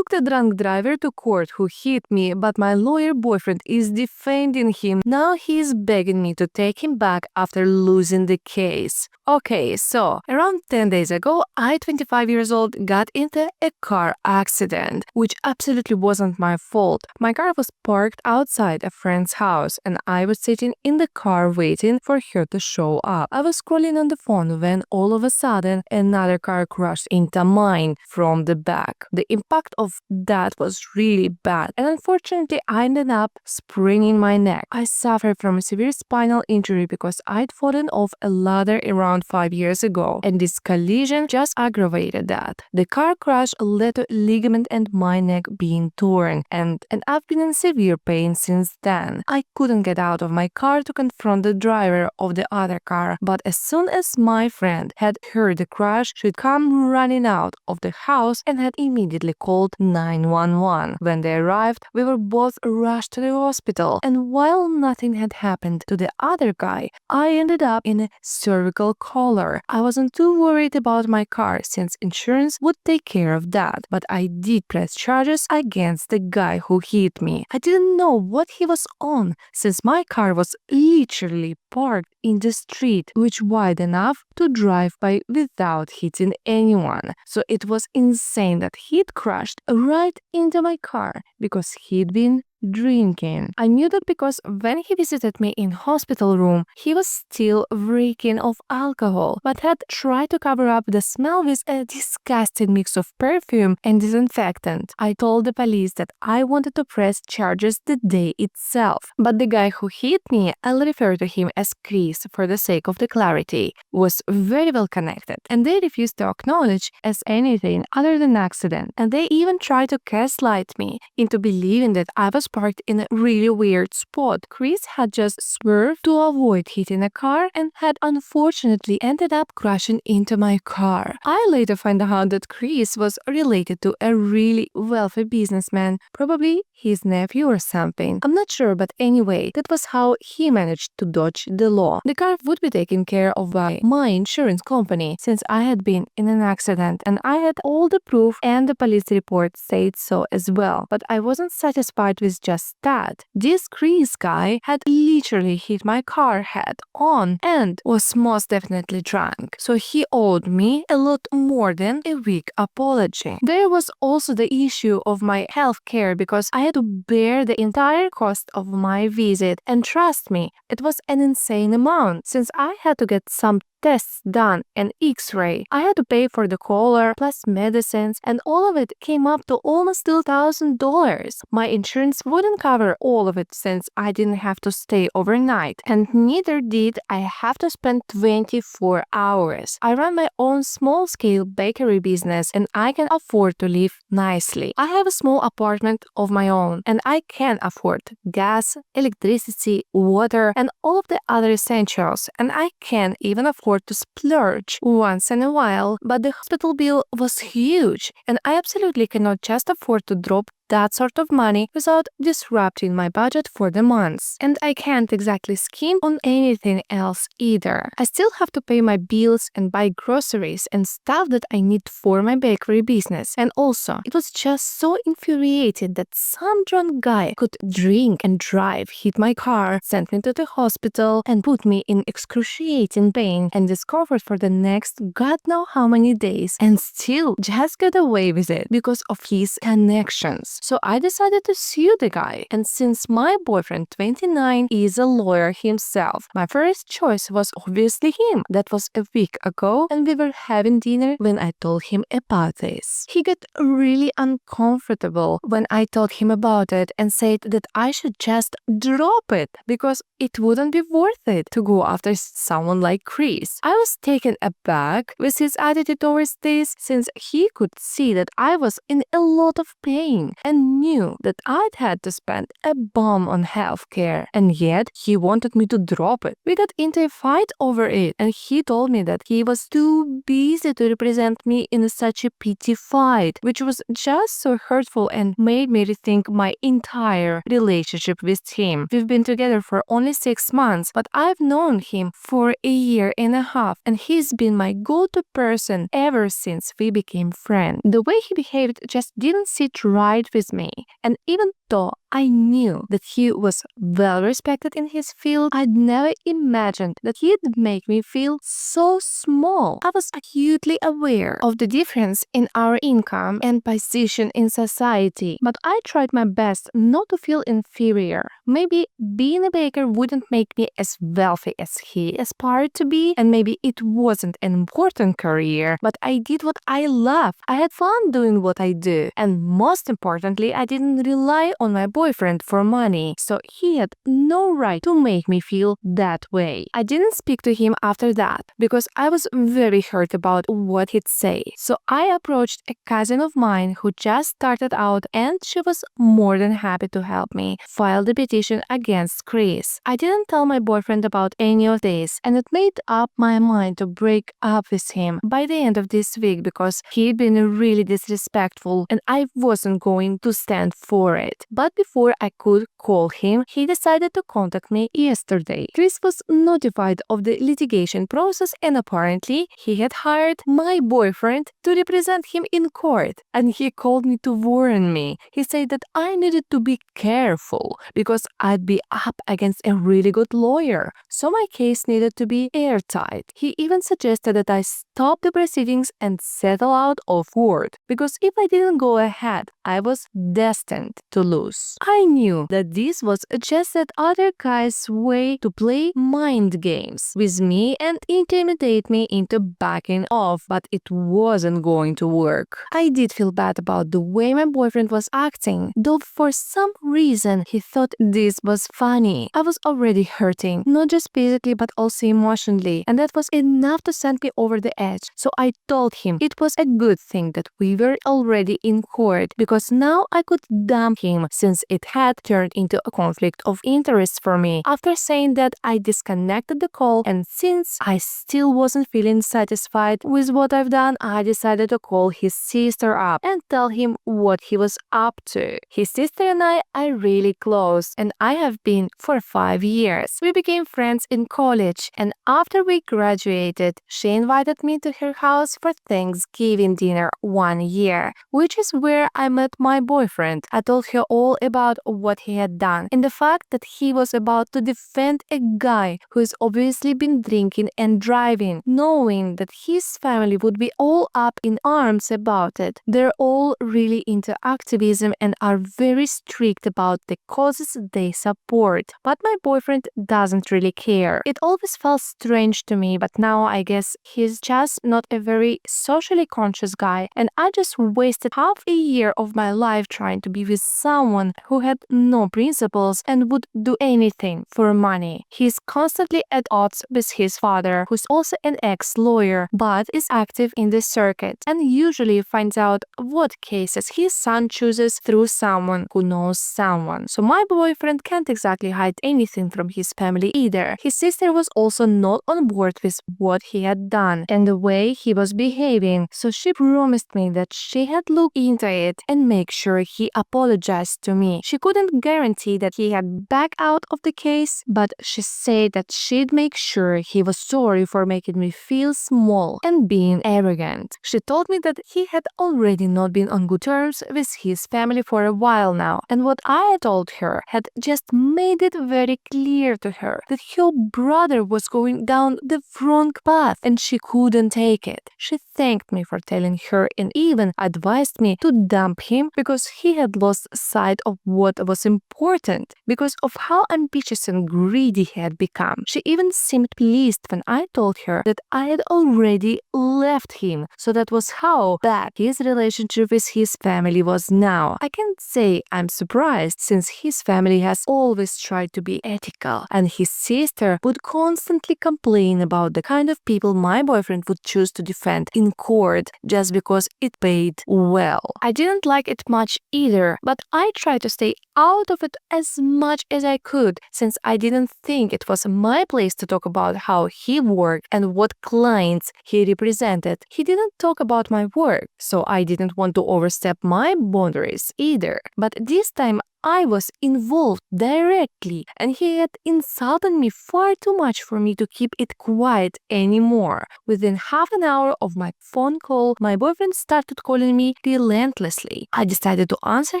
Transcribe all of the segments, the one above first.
took the drunk driver to court who hit me, but my lawyer boyfriend is defending him. Now he is begging me to take him back after losing the case. Okay, so around 10 days ago, I, 25 years old, got into a car accident, which absolutely wasn't my fault. My car was parked outside a friend's house and I was sitting in the car waiting for her to show up. I was scrolling on the phone when all of a sudden another car crashed into mine from the back. The impact of that was really bad and unfortunately I ended up spraining my neck. I suffered from a severe spinal injury because I'd fallen off a ladder around 5 years ago and this collision just aggravated that. The car crash led to a ligament and my neck being torn and I've been in severe pain since then. I couldn't get out of my car to confront the driver of the other car, but as soon as my friend had heard the crash, she'd come running out of the house and had immediately called 911. When they arrived, we were both rushed to the hospital, and while nothing had happened to the other guy, I ended up in a cervical collar. I wasn't too worried about my car since insurance would take care of that, but I did press charges against the guy who hit me. I didn't know what he was on since my car was literally parked in the street, which wide enough to drive by without hitting anyone. So it was insane that he'd crashed right into my car because he'd been drinking. I knew that because when he visited me in hospital room, he was still reeking of alcohol, but had tried to cover up the smell with a disgusting mix of perfume and disinfectant. I told the police that I wanted to press charges the day itself, but the guy who hit me, I'll refer to him as Chris for the sake of the clarity, was very well connected, and they refused to acknowledge as anything other than accident, and they even tried to gaslight me into believing that I was parked in a really weird spot. Chris had just swerved to avoid hitting a car and had unfortunately ended up crashing into my car. I later found out that Chris was related to a really wealthy businessman, probably his nephew or something. I'm not sure, but anyway, that was how he managed to dodge the law. The car would be taken care of by my insurance company since I had been in an accident and I had all the proof and the police report said so as well. But I wasn't satisfied with just that. This Chris guy had literally hit my car head on and was most definitely drunk. So he owed me a lot more than a weak apology. There was also the issue of my health care because I had to bear the entire cost of my visit, and trust me, it was an insane amount since I had to get some tests done and x-ray. I had to pay for the collar plus medicines and all of it came up to almost $2,000. My insurance wouldn't cover all of it since I didn't have to stay overnight and neither did I have to spend 24 hours. I run my own small-scale bakery business and I can afford to live nicely. I have a small apartment of my own and I can afford gas, electricity, water and all of the other essentials, and I can even afford to splurge once in a while, but the hospital bill was huge and I absolutely cannot just afford to drop that sort of money without disrupting my budget for the months. And I can't exactly scheme on anything else either. I still have to pay my bills and buy groceries and stuff that I need for my bakery business. And also, it was just so infuriating that some drunk guy could drink and drive, hit my car, send me to the hospital, and put me in excruciating pain and discomfort for the next God knows how many days, and still just get away with it because of his connections. So I decided to sue the guy, and since my boyfriend, 29, is a lawyer himself, my first choice was obviously him. That was a week ago and we were having dinner when I told him about this. He got really uncomfortable when I told him about it and said that I should just drop it because it wouldn't be worth it to go after someone like Chris. I was taken aback with his attitude towards this since he could see that I was in a lot of pain and knew that I'd had to spend a bomb on healthcare, and yet he wanted me to drop it. We got into a fight over it, and he told me that he was too busy to represent me in such a petty fight, which was just so hurtful and made me rethink my entire relationship with him. We've been together for only 6 months, but I've known him for a year and a half, and he's been my go-to person ever since we became friends. The way he behaved just didn't sit right with me, and even though I knew that he was well respected in his field, I'd never imagined that he'd make me feel so small. I was acutely aware of the difference in our income and position in society, but I tried my best not to feel inferior. Maybe being a baker wouldn't make me as wealthy as he aspired to be, and maybe it wasn't an important career, but I did what I love. I had fun doing what I do, and most importantly, I didn't rely on my boyfriend for money, so he had no right to make me feel that way. I didn't speak to him after that because I was very hurt about what he'd say. So I approached a cousin of mine who just started out, and she was more than happy to help me file the petition against Chris. I didn't tell my boyfriend about any of this, and it made up my mind to break up with him by the end of this week because he'd been really disrespectful and I wasn't going to stand for it. But before I could call him, he decided to contact me yesterday. Chris was notified of the litigation process, and apparently he had hired my boyfriend to represent him in court, and he called me to warn me. He said that I needed to be careful because I'd be up against a really good lawyer, so my case needed to be airtight. He even suggested that I stop the proceedings and settle out of court because if I didn't go ahead, I was destined to lose. I knew that this was just that other guy's way to play mind games with me and intimidate me into backing off, but it wasn't going to work. I did feel bad about the way my boyfriend was acting, though for some reason he thought this was funny. I was already hurting, not just physically but also emotionally, and that was enough to send me over the edge. So I told him it was a good thing that we were already in court because now I could dump him since it had turned into a conflict of interest for me. After saying that, I disconnected the call, and since I still wasn't feeling satisfied with what I've done, I decided to call his sister up and tell him what he was up to. His sister and I are really close, and I have been for 5 years. We became friends in college, and after we graduated, she invited me to her house for Thanksgiving dinner 1 year, which is where I met my boyfriend. I told her all about what he had done and the fact that he was about to defend a guy who's obviously been drinking and driving, knowing that his family would be all up in arms about it. They're all really into activism and are very strict about the causes they support. But my boyfriend doesn't really care. It always felt strange to me, but now I guess he's just not a very socially conscious guy, and I just wasted half a year of my life trying to be with someone who had no principles and would do anything for money. He's constantly at odds with his father, who's also an ex-lawyer but is active in the circuit and usually finds out what cases his son chooses through someone who knows someone. So my boyfriend can't exactly hide anything from his family either. His sister was also not on board with what he had done and the way he was behaving, so she promised me that she had looked into it and make sure he apologized to me. She couldn't guarantee that he had backed out of the case, but she said that she'd make sure he was sorry for making me feel small and being arrogant. She told me that he had already not been on good terms with his family for a while now, and what I had told her had just made it very clear to her that her brother was going down the wrong path and she couldn't take it. She thanked me for telling her and even advised me to dump him because he had lost sight side of what was important because of how ambitious and greedy he had become. She even seemed pleased when I told her that I had already left him, so that was how bad his relationship with his family was now. I can't say I'm surprised, since his family has always tried to be ethical, and his sister would constantly complain about the kind of people my boyfriend would choose to defend in court just because it paid well. I didn't like it much either, but I tried to stay out of it as much as I could, since I didn't think it was my place to talk about how he worked and what clients he represented. He didn't talk about my work, so I didn't want to overstep my boundaries either. But this time I was involved directly, and he had insulted me far too much for me to keep it quiet anymore. Within half an hour of my phone call, my boyfriend started calling me relentlessly. I decided to answer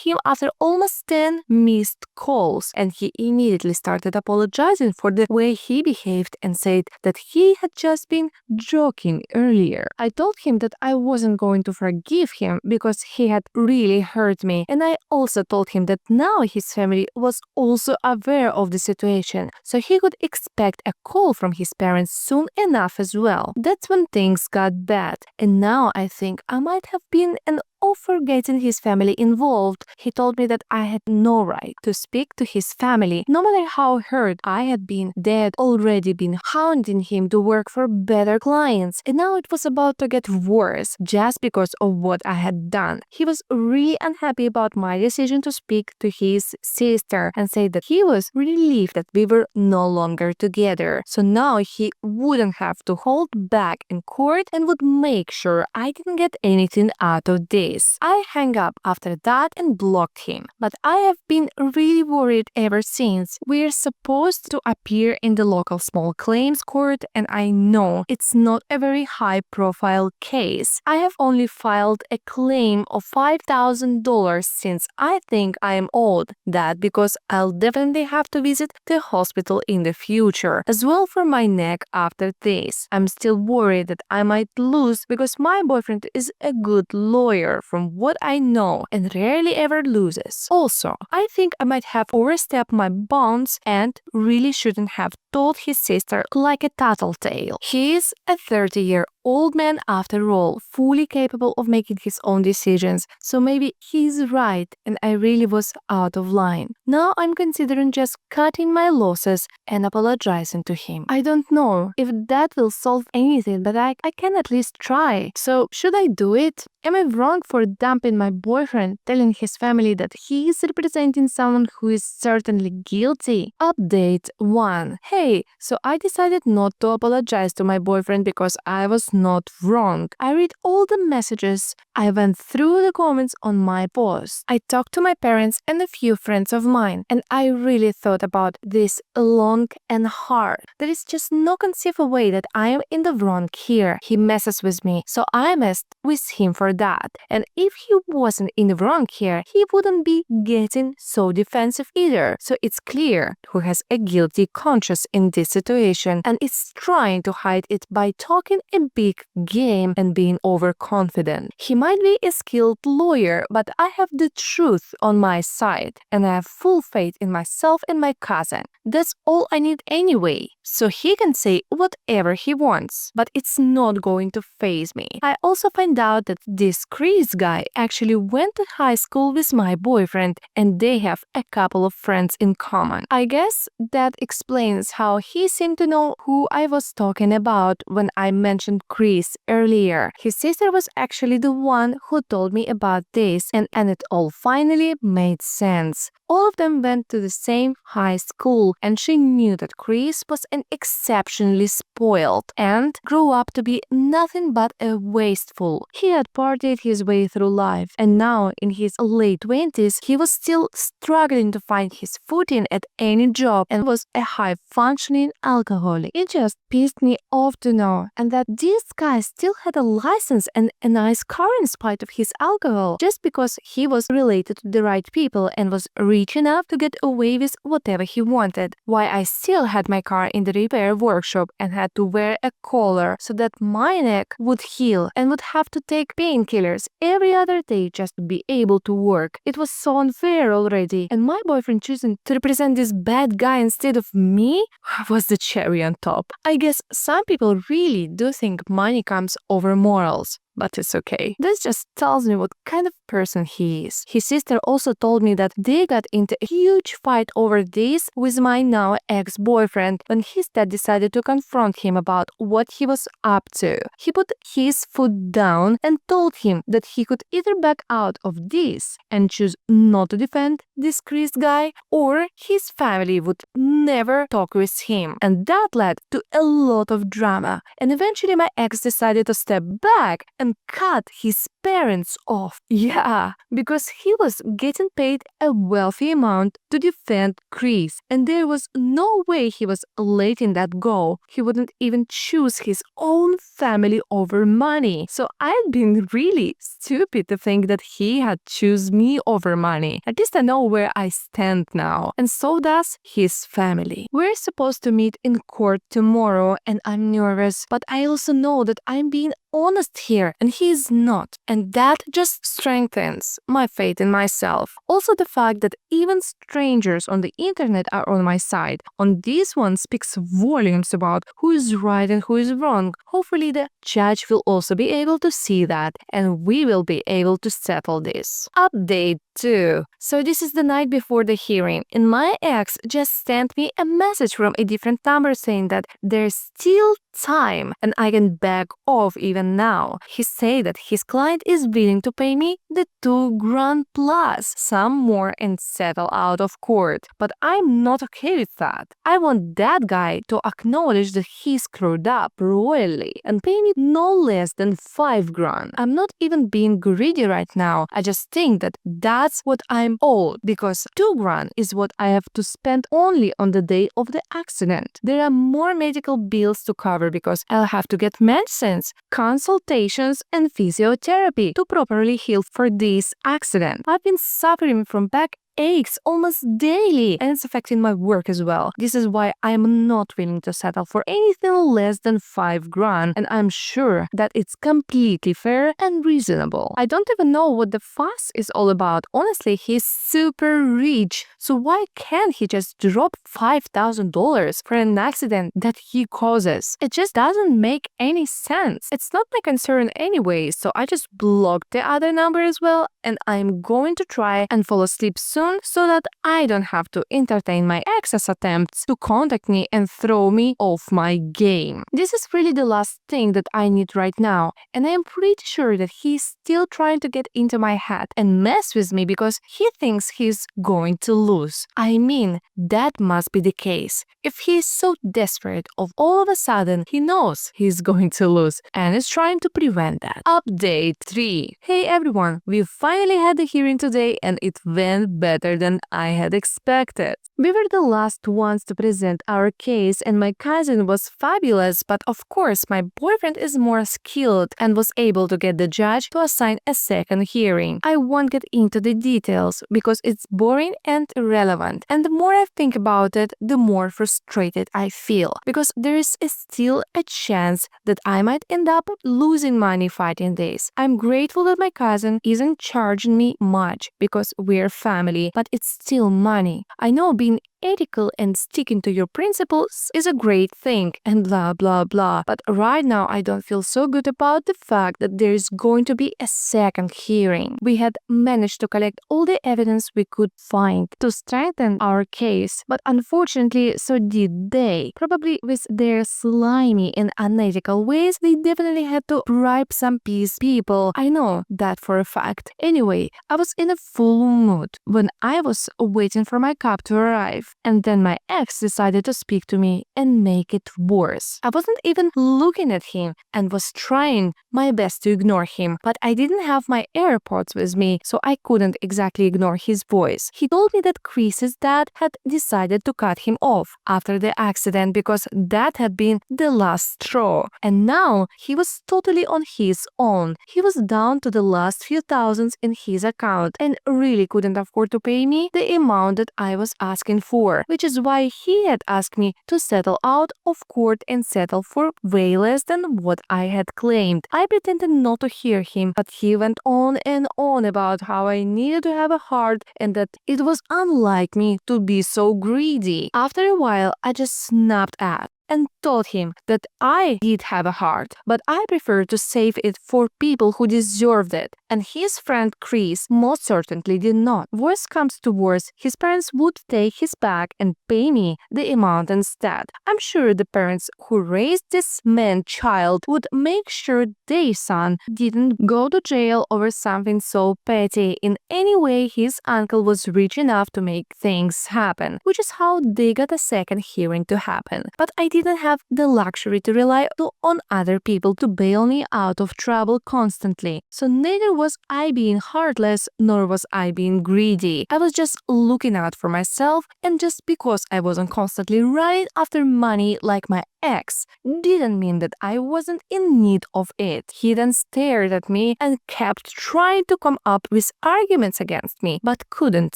him after almost 10 missed calls, and he immediately started apologizing for the way he behaved and said that he had just been joking earlier. I told him that I wasn't going to forgive him because he had really hurt me, and I also told him that now his family was also aware of the situation, so he could expect a call from his parents soon enough as well. That's when things got bad, and now I think I might have been an for getting his family involved. He told me that I had no right to speak to his family. No matter how hurt I had been, they had already been hounding him to work for better clients, and now it was about to get worse just because of what I had done. He was really unhappy about my decision to speak to his sister and said that he was relieved that we were no longer together, so now he wouldn't have to hold back in court and would make sure I didn't get anything out of this. I hung up after that and blocked him, but I have been really worried ever since. We're supposed to appear in the local small claims court, and I know it's not a very high-profile case. I have only filed a claim of $5,000 since I think I am owed that because I'll definitely have to visit the hospital in the future, as well for my neck after this. I'm still worried that I might lose because my boyfriend is a good lawyer from what I know and rarely ever loses. Also, I think I might have overstepped my bounds and really shouldn't have told his sister like a tattletale. He is a 30-year-old man after all, fully capable of making his own decisions, so maybe he's right and I really was out of line. Now I'm considering just cutting my losses and apologizing to him. I don't know if that will solve anything, but I can at least try. So should I do it? Am I wrong for dumping my boyfriend, telling his family that he is representing someone who is certainly guilty? Update 1. Hey, so I decided not to apologize to my boyfriend because I was not wrong. I read all the messages. I went through the comments on my post. I talked to my parents and a few friends of mine, and I really thought about this long and hard. There is just no conceivable way that I am in the wrong here. He messes with me, so I messed with him for that. And if he wasn't in the wrong here, he wouldn't be getting so defensive either. So it's clear who has a guilty conscience in this situation and is trying to hide it by talking a big game and being overconfident. He might be a skilled lawyer, but I have the truth on my side, and I have full faith in myself and my cousin. That's all I need anyway. So he can say whatever he wants, but it's not going to faze me. I also find out that this Chris guy actually went to high school with my boyfriend, and they have a couple of friends in common. I guess that explains how he seemed to know who I was talking about when I mentioned Chris earlier. His sister was actually the one who told me about this, and it all finally made sense. All of them went to the same high school, and she knew that Chris was an exceptionally spoiled and grew up to be nothing but a wasteful. He had partied his way through life, and now in his late 20s, he was still struggling to find his footing at any job and was a high-functioning alcoholic. It just pissed me off to know, and that this guy still had a license and a nice car in spite of his alcohol, just because he was related to the right people and was really rich enough to get away with whatever he wanted, while I still had my car in the repair workshop and had to wear a collar so that my neck would heal and would have to take painkillers every other day just to be able to work. It was so unfair already, and my boyfriend choosing to represent this bad guy instead of me was the cherry on top. I guess some people really do think money comes over morals. But it's okay. This just tells me what kind of person he is. His sister also told me that they got into a huge fight over this with my now ex-boyfriend when his dad decided to confront him about what he was up to. He put his foot down and told him that he could either back out of this and choose not to defend this Chris guy, or his family would never talk with him. And that led to a lot of drama. And eventually my ex decided to step back and cut his parents off. Yeah, because he was getting paid a wealthy amount to defend Chris, and there was no way he was letting that go. He wouldn't even choose his own family over money. So I'd been really stupid to think that he had choose me over money. At least I know where I stand now, and so does his family. We're supposed to meet in court tomorrow, and I'm nervous, but I also know that I'm being honest here and he is not, and that just strengthens my faith in myself. Also, the fact that even strangers on the internet are on my side on this one speaks volumes about who is right and who is wrong. Hopefully the judge will also be able to see that, and we will be able to settle this. Update 2. So this is the night before the hearing, and my ex just sent me a message from a different number saying that there's still time and I can back off even now. He said that his client is willing to pay me the $2,000 plus some more and settle out of court, but I'm not okay with that. I want that guy to acknowledge that he screwed up royally and pay me no less than $5,000. I'm not even being greedy right now. I just think that that's what I'm owed, because $2,000 is what I have to spend only on the day of the accident. There are more medical bills to cover because I'll have to get medicines, consultations, and physiotherapy to properly heal for this accident. I've been suffering from back aches almost daily, and it's affecting my work as well. This is why I'm not willing to settle for anything less than $5,000, and I'm sure that it's completely fair and reasonable. I don't even know what the fuss is all about. Honestly, he's super rich, so why can't he just drop $5,000 for an accident that he causes? It just doesn't make any sense. It's not my concern anyway, so I just blocked the other number as well, and I'm going to try and fall asleep soon so that I don't have to entertain my ex's attempts to contact me and throw me off my game. This is really the last thing that I need right now, and I am pretty sure that he's still trying to get into my head and mess with me because he thinks he's going to lose. I mean, that must be the case. If he's so desperate of all of a sudden he knows he's going to lose and is trying to prevent that. Update 3. Hey everyone, we finally had the hearing today and it went better than I had expected. We were the last ones to present our case and my cousin was fabulous, but of course my boyfriend is more skilled and was able to get the judge to assign a second hearing. I won't get into the details because it's boring and irrelevant, and the more I think about it, the more frustrated I feel, because there is still a chance that I might end up losing money fighting this. I'm grateful that my cousin isn't charging me much because we're family, but it's still money. I know being ethical and sticking to your principles is a great thing and blah blah blah, but right now I don't feel so good about the fact that there is going to be a second hearing. We had managed to collect all the evidence we could find to strengthen our case, but unfortunately so did they. Probably with their slimy and unethical ways, they definitely had to bribe some peace people. I know that for a fact. Anyway, I was in a full mood when I was waiting for my cab to arrive. off. And then my ex decided to speak to me and make it worse. I wasn't even looking at him and was trying my best to ignore him, but I didn't have my AirPods with me, so I couldn't exactly ignore his voice. He told me that Chris's dad had decided to cut him off after the accident because that had been the last straw, and now he was totally on his own. He was down to the last few thousands in his account and really couldn't afford to pay me the amount that I was asking for, which is why he had asked me to settle out of court and settle for way less than what I had claimed. I pretended not to hear him, but he went on and on about how I needed to have a heart and that it was unlike me to be so greedy. After a while, I just snapped at and told him that I did have a heart, but I prefer to save it for people who deserved it, and his friend Chris most certainly did not. Worst comes to worst, his parents would take his back and pay me the amount instead. I'm sure the parents who raised this man-child would make sure their son didn't go to jail over something so petty. In any way, his uncle was rich enough to make things happen, which is how they got a second hearing to happen. But I didn't have the luxury to rely on other people to bail me out of trouble constantly. So neither was I being heartless, nor was I being greedy. I was just looking out for myself, and just because I wasn't constantly running after money like my ex didn't mean that I wasn't in need of it. He then stared at me and kept trying to come up with arguments against me, but couldn't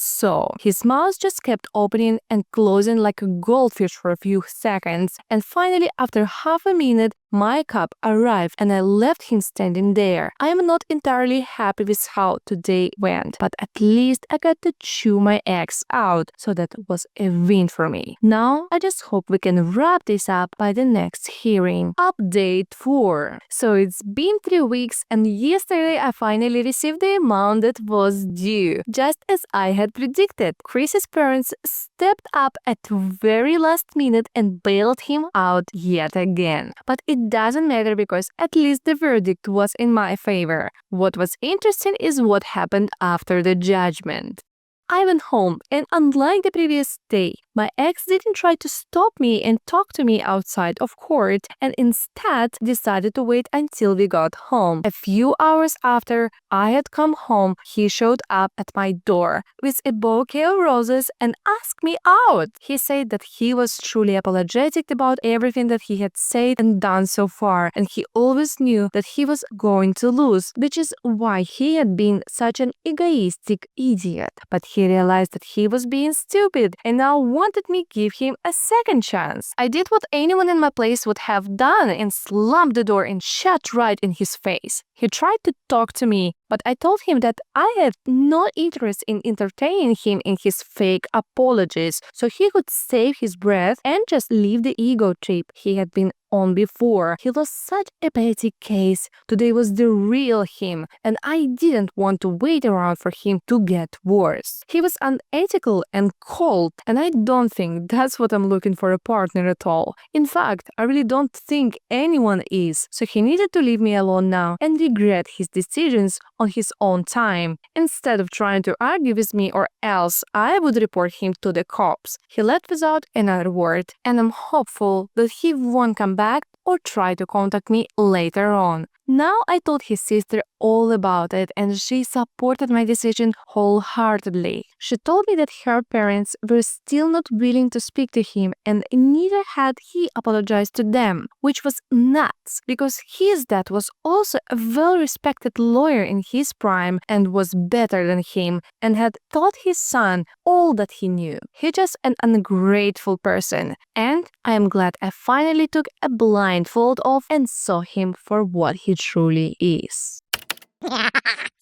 so. His mouth just kept opening and closing like a goldfish for a few seconds, and finally, after half a minute, my cup arrived and I left him standing there. I am not entirely happy with how today went, but at least I got to chew my ex out, so that was a win for me. Now, I just hope we can wrap this up by the next hearing. Update 4. So it's been 3 weeks and yesterday I finally received the amount that was due. Just as I had predicted, Chris's parents stepped up at the very last minute and bailed him out yet again. But it doesn't matter because at least the verdict was in my favor. What was interesting is what happened after the judgment. I went home, and unlike the previous day, my ex didn't try to stop me and talk to me outside of court, and instead decided to wait until we got home. A few hours after I had come home, he showed up at my door with a bouquet of roses and asked me out. He said that he was truly apologetic about everything that he had said and done so far, and he always knew that he was going to lose, which is why he had been such an egoistic idiot. But he realized that he was being stupid and now wanted me to give him a second chance. I did what anyone in my place would have done and slammed the door and shut right in his face. He tried to talk to me, but I told him that I had no interest in entertaining him in his fake apologies, so he could save his breath and just leave the ego trip he had been on before. He lost such a petty case. Today was the real him, and I didn't want to wait around for him to get worse. He was unethical and cold, and I don't think that's what I'm looking for a partner at all. In fact, I really don't think anyone is, so he needed to leave me alone now and regret his decisions on his own time, instead of trying to argue with me, or else I would report him to the cops. He left without another word, and I'm hopeful that he won't come back or try to contact me later on. Now I told his sister all about it, and she supported my decision wholeheartedly. She told me that her parents were still not willing to speak to him, and neither had he apologized to them, which was nuts because his dad was also a well-respected lawyer in his prime and was better than him and had taught his son all that he knew. He's just an ungrateful person, and I am glad I finally took a blindfold off and saw him for what he truly is.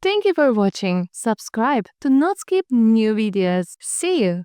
Thank you for watching. Subscribe to not skip new videos. See you!